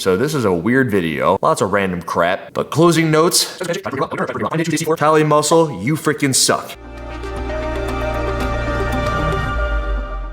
So this is a weird video. Lots of random crap. But closing notes. Kali Muscle, you freaking suck.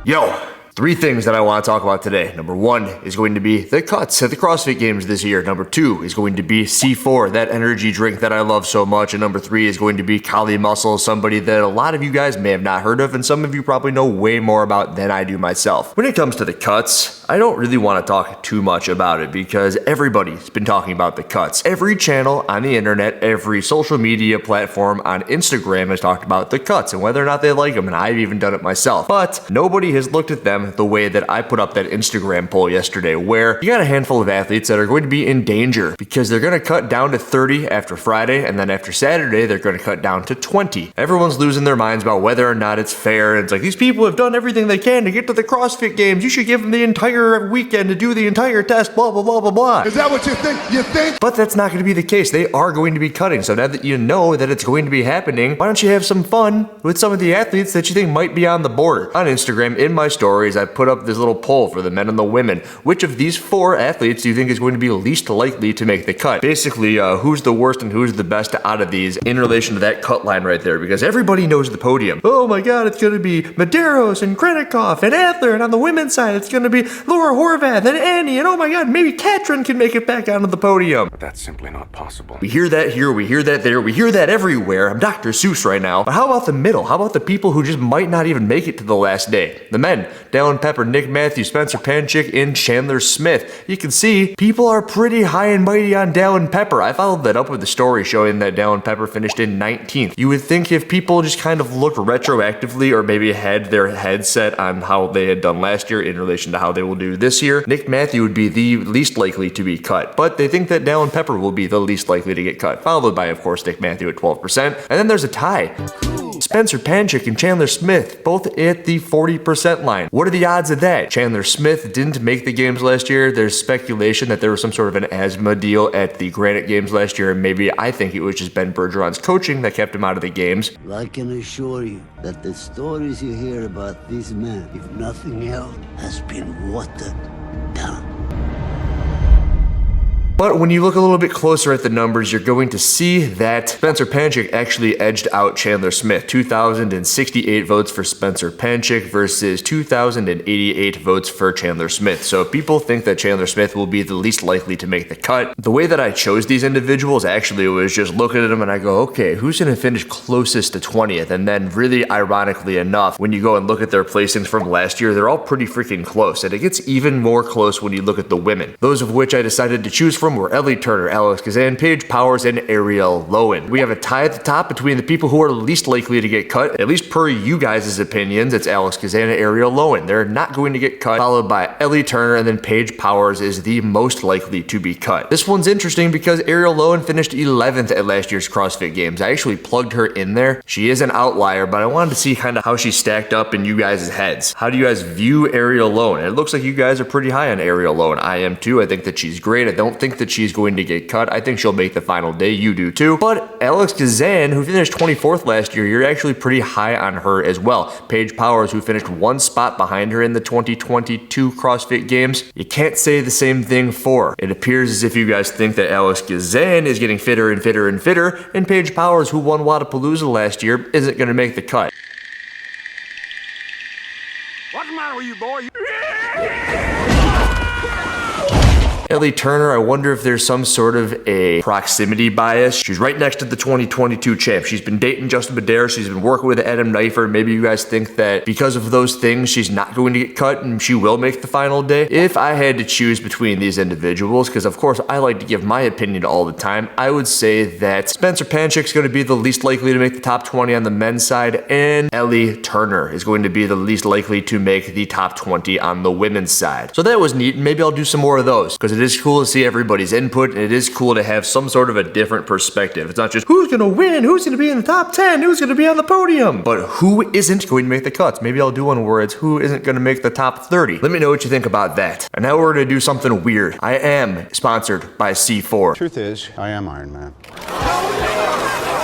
Yo. 3 things that I want to talk about today. Number 1 is going to be the cuts at the CrossFit Games this year. Number 2 is going to be C4, that energy drink that I love so much. And number 3 is going to be Kali Muscle, somebody that a lot of you guys may have not heard of and some of you probably know way more about than I do myself. When it comes to the cuts, I don't really want to talk too much about it because everybody's been talking about the cuts. Every channel on the internet, every social media platform on Instagram has talked about the cuts and whether or not they like them, and I've even done it myself. But nobody has looked at them the way that I put up that Instagram poll yesterday, where you got a handful of athletes that are going to be in danger because they're going to cut down to 30 after Friday, and then after Saturday they're going to cut down to 20. Everyone's losing their minds about whether or not it's fair, and it's like, these people have done everything they can to get to the CrossFit Games. You should give them the entire weekend to do the entire test, blah, blah, blah, blah, blah. Is that what you think? You think? But that's not going to be the case. They are going to be cutting. So now that you know that it's going to be happening, why don't you have some fun with some of the athletes that you think might be on the border? On Instagram, in my stories, I put up this little poll for the men and the women. Which of these 4 athletes do you think is going to be least likely to make the cut? Basically, who's the worst and who's the best out of these in relation to that cut line right there, because everybody knows the podium. Oh my god, it's going to be Medeiros and Krennikov and Adler, and on the women's side, it's going to be Laura Horvath and Annie, and oh my god, maybe Katrin can make it back onto the podium. But that's simply not possible. We hear that here, we hear that there, we hear that everywhere. I'm Dr. Seuss right now. But how about the middle? How about the people who just might not even make it to the last day? The men, Dallin Pepper, Nick Matthews, Spencer Panchik, and Chandler Smith. You can see people are pretty high and mighty on Dallin Pepper. I followed that up with the story showing that Dallin Pepper finished in 19th. You would think if people just kind of looked retroactively or maybe had their headset on how they had done last year in relation to how they will do this year, Nick Matthew would be the least likely to be cut. But they think that Dallin Pepper will be the least likely to get cut, followed by, of course, Nick Matthew at 12%. And then there's a tie. Spencer Panchik and Chandler Smith, both at the 40% line. What are the odds of that? Chandler Smith didn't make the games last year. There's speculation that there was some sort of an asthma deal at the Granite Games last year, and maybe I think it was just Ben Bergeron's coaching that kept him out of the games. I can assure you that the stories you hear about these men, if nothing else, has been watered down. But when you look a little bit closer at the numbers, you're going to see that Spencer Panchik actually edged out Chandler Smith. 2,068 votes for Spencer Panchik versus 2,088 votes for Chandler Smith. So people think that Chandler Smith will be the least likely to make the cut. The way that I chose these individuals actually was just looking at them and I go, okay, who's going to finish closest to 20th? And then really ironically enough, when you go and look at their placings from last year, they're all pretty freaking close. And it gets even more close when you look at the women. Those of which I decided to choose from were Ellie Turner, Alex Kazan, Paige Powers, and Ariel Lowen. We have a tie at the top between the people who are least likely to get cut, at least per you guys' opinions. It's Alex Kazan and Ariel Lowen. They're not going to get cut, followed by Ellie Turner, and then Paige Powers is the most likely to be cut. This one's interesting because Ariel Lowen finished 11th at last year's CrossFit Games. I actually plugged her in there. She is an outlier, but I wanted to see kind of how she stacked up in you guys' heads. How do you guys view Ariel Lowen? It looks like you guys are pretty high on Ariel Lowen. I am too. I think that she's great. I don't think that she's going to get cut. I think she'll make the final day. You do too. But Alex Kazan, who finished 24th last year, you're actually pretty high on her as well. Paige Powers, who finished one spot behind her in the 2022 CrossFit Games, you can't say the same thing for. It appears as if you guys think that Alex Kazan is getting fitter and fitter and fitter, and Paige Powers, who won Wodapalooza last year, isn't going to make the cut. What's the matter with you, boy? Ellie Turner, I wonder if there's some sort of a proximity bias. She's right next to the 2022 champ. She's been dating Justin Medeiros. She's been working with Adam Neifert. Maybe you guys think that because of those things, she's not going to get cut and she will make the final day. If I had to choose between these individuals, because of course I like to give my opinion all the time, I would say that Spencer Panchik's going to be the least likely to make the top 20 on the men's side, and Ellie Turner is going to be the least likely to make the top 20 on the women's side. So that was neat, and maybe I'll do some more of those, because it is cool to see everybody's input, and it is cool to have some sort of a different perspective. It's not just who's gonna win, who's gonna be in the top 10, who's gonna be on the podium, but who isn't going to make the cuts. Maybe I'll do one where it's who isn't gonna make the top 30. Let me know what you think about that. And now we're gonna do something weird. I am sponsored by C4. Truth is, I am Iron Man.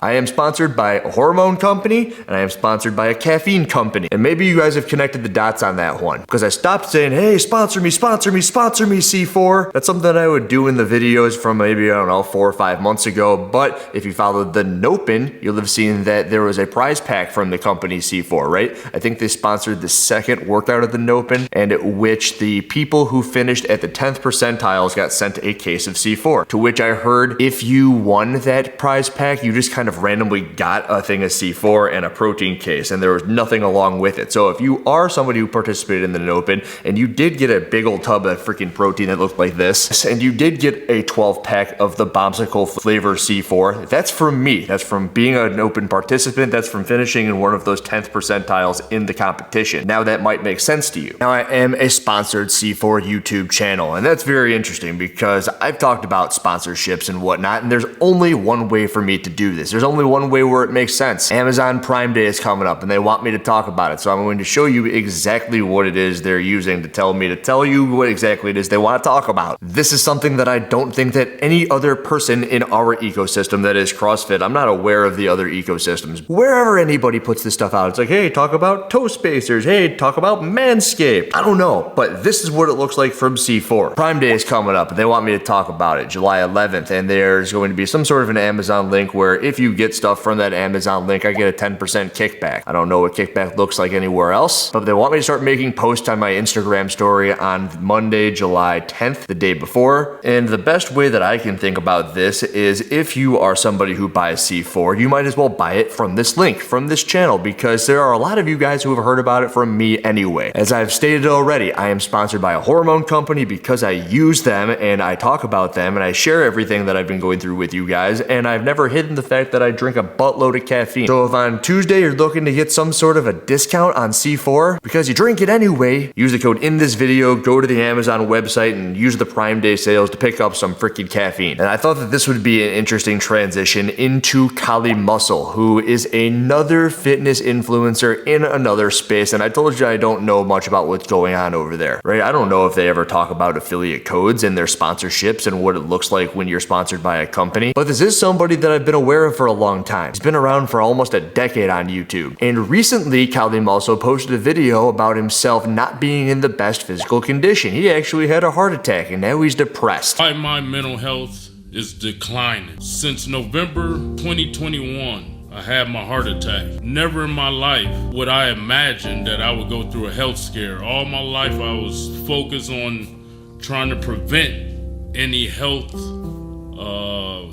I am sponsored by a hormone company, and I am sponsored by a caffeine company. And maybe you guys have connected the dots on that one, because I stopped saying, hey, sponsor me, sponsor me, sponsor me, C4. That's something that I would do in the videos from maybe, I don't know, 4 or 5 months ago. But if you followed the Nopin, you'll have seen that there was a prize pack from the company C4, right? I think they sponsored the second workout of the Nopin, and at which the people who finished at the 10th percentiles got sent a case of C4, to which I heard if you won that prize pack, you just kind of randomly got a thing of C4 and a protein case, and there was nothing along with it. So if you are somebody who participated in the Nopin, and you did get a big old tub of freaking protein that looked like this, and you did get a 12 pack of the Bombsicle flavor C4, that's from me. That's from being an open participant. That's from finishing in one of those 10th percentiles in the competition. Now that might make sense to you. Now I am a sponsored C4 YouTube channel, and that's very interesting because I've talked about sponsorships and whatnot, and there's only one way for me to do this. There's only one way where it makes sense. Amazon Prime Day is coming up, and they want me to talk about it, so I'm going to show you exactly what it is they're using to tell me to tell you what exactly it is they want to talk about. This is something that I don't think that any other person in our ecosystem that is CrossFit, I'm not aware of the other ecosystems. Wherever anybody puts this stuff out, it's like, hey, talk about toe spacers, hey, talk about Manscaped. I don't know, but this is what it looks like from C4. Prime Day is coming up, and they want me to talk about it, July 11th, and there's going to be some sort of an Amazon link where if you get stuff from that Amazon link, I get a 10% kickback. I don't know what kickback looks like anywhere else, but they want me to start making posts on my Instagram story on Monday, July 10th, the day before. And the best way that I can think about this is if you are somebody who buys C4, you might as well buy it from this link, from this channel, because there are a lot of you guys who have heard about it from me anyway. As I've stated already, I am sponsored by a hormone company because I use them and I talk about them and I share everything that I've been going through with you guys, and I've never hidden the fact that I drink a buttload of caffeine. So if on Tuesday you're looking to get some sort of a discount on C4 because you drink it anyway, use the code in this video, go to the Amazon website and use the Prime Day sales to pick up some freaking caffeine. And I thought that this would be an interesting transition into Kali Muscle, who is another fitness influencer in another space. And I told you I don't know much about what's going on over there, right? I don't know if they ever talk about affiliate codes and their sponsorships and what it looks like when you're sponsored by a company. But this is somebody that I've been aware of for a long time. He's been around for almost a decade on YouTube. And recently, Kali Muscle posted a video about himself not being in the best physical condition. He actually had a heart attack and now he's depressed. My mental health is declining. Since November 2021, I had my heart attack. Never in my life would I imagine that I would go through a health scare. All my life I was focused on trying to prevent any health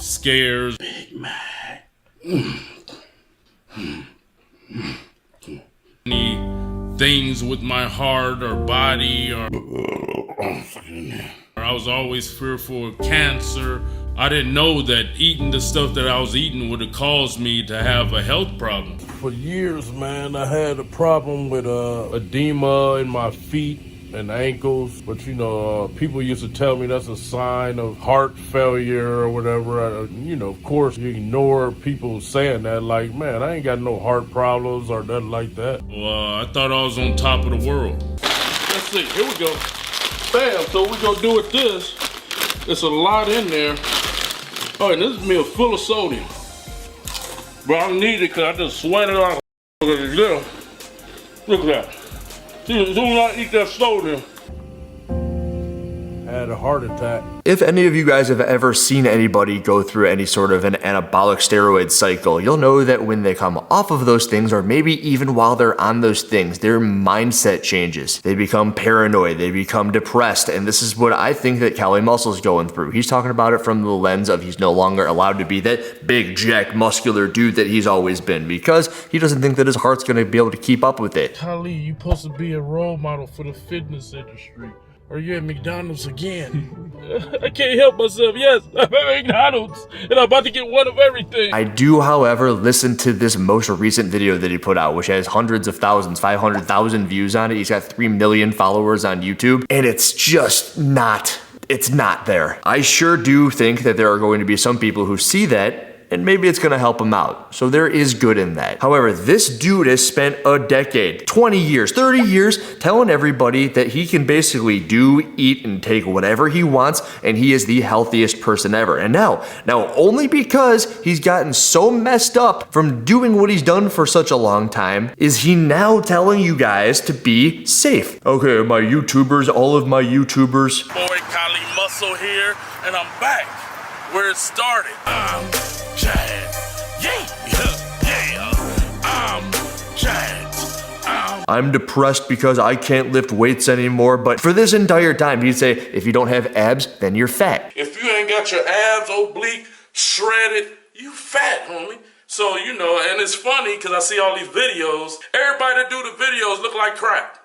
scares. Big Mac. Any things with my heart or body or I was always fearful of cancer. I didn't know that eating the stuff that I was eating would have caused me to have a health problem. For years, man, I had a problem with edema in my feet and ankles. But, you know, people used to tell me that's a sign of heart failure or whatever. You know, of course, you ignore people saying that. Like, man, I ain't got no heart problems or nothing like that. Well, I thought I was on top of the world. Let's see. Here we go. Bam. So what we're going to do with this, it's a lot in there. Oh, and this is meal full of sodium. But I don't need it because I just sweat it out. Look at that. See, as soon as I eat that sodium, I had a heart attack. If any of you guys have ever seen anybody go through any sort of an anabolic steroid cycle, you'll know that when they come off of those things, or maybe even while they're on those things, their mindset changes. They become paranoid, they become depressed, and this is what I think that Kali Muscle's going through. He's talking about it from the lens of he's no longer allowed to be that big, jacked, muscular dude that he's always been, because he doesn't think that his heart's gonna be able to keep up with it. Kali, you supposed to be a role model for the fitness industry. Or you at McDonald's again? I can't help myself. Yes, I'm at McDonald's, and I'm about to get one of everything. I do, however, listen to this most recent video that he put out, which has hundreds of thousands, 500,000 views on it. He's got 3 million followers on YouTube, and it's just not, it's not there. I sure do think that there are going to be some people who see that and maybe it's gonna help him out. So there is good in that. However, this dude has spent a decade, 20 years, 30 years telling everybody that he can basically do, eat, and take whatever he wants, and he is the healthiest person ever. And now only because he's gotten so messed up from doing what he's done for such a long time, is he now telling you guys to be safe. Okay, my YouTubers, all of my YouTubers. Boy, Kali Muscle here, and I'm back where it started. I'm Chad. Yeah. I'm Chad. I'm depressed because I can't lift weights anymore, but for this entire time, he'd say, if you don't have abs, then you're fat. If you ain't got your abs oblique, shredded, you fat, homie. So, you know, and it's funny because I see all these videos. Everybody that do the videos look like crap.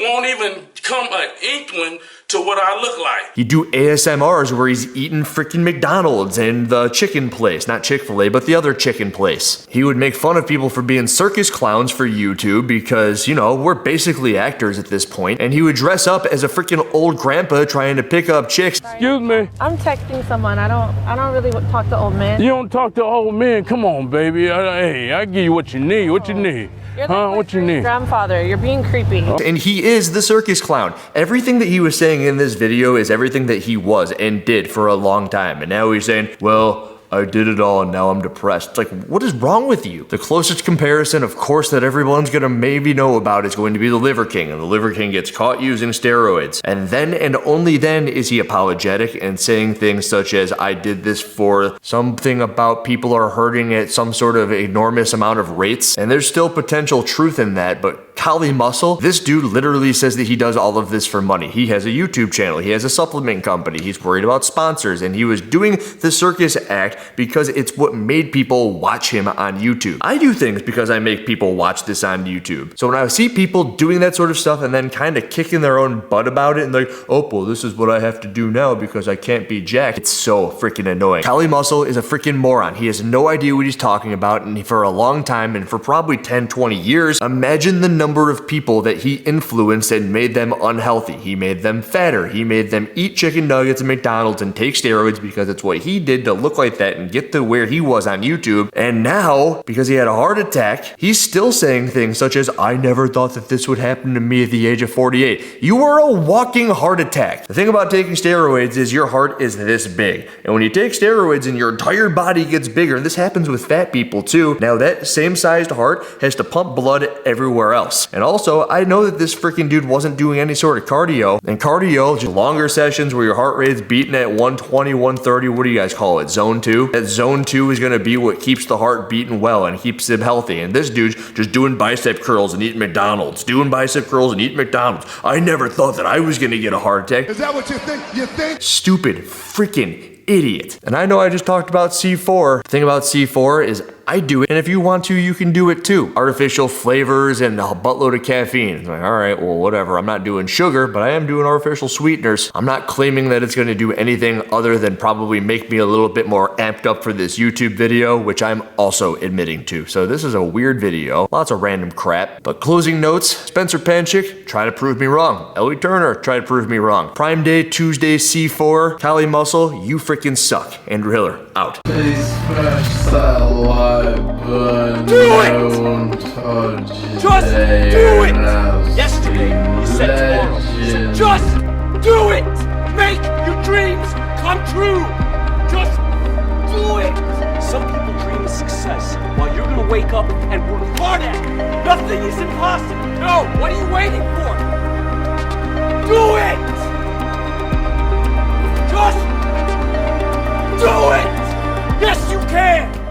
Won't even come an inkling to what I look like. He'd do ASMRs where he's eating freaking McDonald's and the chicken place. Not Chick-fil-A, but the other chicken place. He would make fun of people for being circus clowns for YouTube because, you know, we're basically actors at this point. And he would dress up as a freaking old grandpa trying to pick up chicks. Excuse me. I'm texting someone. I don't really talk to old men. You don't talk to old men. Come on, baby. Hey, I give you what you need. What you need? You're like What you need? grandfather. You're being creepy. And he is the circus clown. Everything that he was saying in this video is everything that he was and did for a long time. And now he's saying, well, I did it all and now I'm depressed. It's like, what is wrong with you? The closest comparison, of course, that everyone's gonna maybe know about is going to be the Liver King. And the Liver King gets caught using steroids. And then and only then is he apologetic and saying things such as, I did this for something about people are hurting at some sort of enormous amount of rates. And there's still potential truth in that, but Kali Muscle, this dude literally says that he does all of this for money. He has a YouTube channel, he has a supplement company, he's worried about sponsors, and he was doing the circus act because it's what made people watch him on YouTube. I do things because I make people watch this on YouTube. So when I see people doing that sort of stuff and then kind of kicking their own butt about it and like, oh, well, this is what I have to do now because I can't be jacked, it's so freaking annoying. Kali Muscle is a freaking moron. He has no idea what he's talking about, and for a long time, and for probably 10, 20 years, imagine the number of people that he influenced and made them unhealthy. He made them fatter. He made them eat chicken nuggets at McDonald's and take steroids because it's what he did to look like that and get to where he was on YouTube. And now, because he had a heart attack, he's still saying things such as, I never thought that this would happen to me at the age of 48. You were a walking heart attack. The thing about taking steroids is your heart is this big. And when you take steroids and your entire body gets bigger, and this happens with fat people too, now that same sized heart has to pump blood everywhere else. And also, I know that this freaking dude wasn't doing any sort of cardio. And cardio, just longer sessions where your heart rate's beating at 120, 130, what do you guys call it? Zone 2? That zone 2 is gonna be what keeps the heart beating well and keeps him healthy. And this dude's just doing bicep curls and eating McDonald's. Doing bicep curls and eating McDonald's. I never thought that I was gonna get a heart attack. Is that what you think? You think? Stupid freaking idiot. And I know I just talked about C4. The thing about C4 is I do it, and if you want to, you can do it too. Artificial flavors and a buttload of caffeine. It's like, all right, well, whatever. I'm not doing sugar, but I am doing artificial sweeteners. I'm not claiming that it's gonna do anything other than probably make me a little bit more amped up for this YouTube video, which I'm also admitting to. So this is a weird video. Lots of random crap. But closing notes, Spencer Panchik, try to prove me wrong. Ellie Turner, try to prove me wrong. Prime Day, Tuesday, C4, Kali Muscle, you freaking suck. Andrew Hiller, out. Do it! Just do it! Yesterday, you said tomorrow. Just do it! Make your dreams come true! Just do it! Some people dream of success, while you're gonna wake up and work hard at it. Nothing is impossible. No, what are you waiting for? Do it! Just do it! Yes, you can!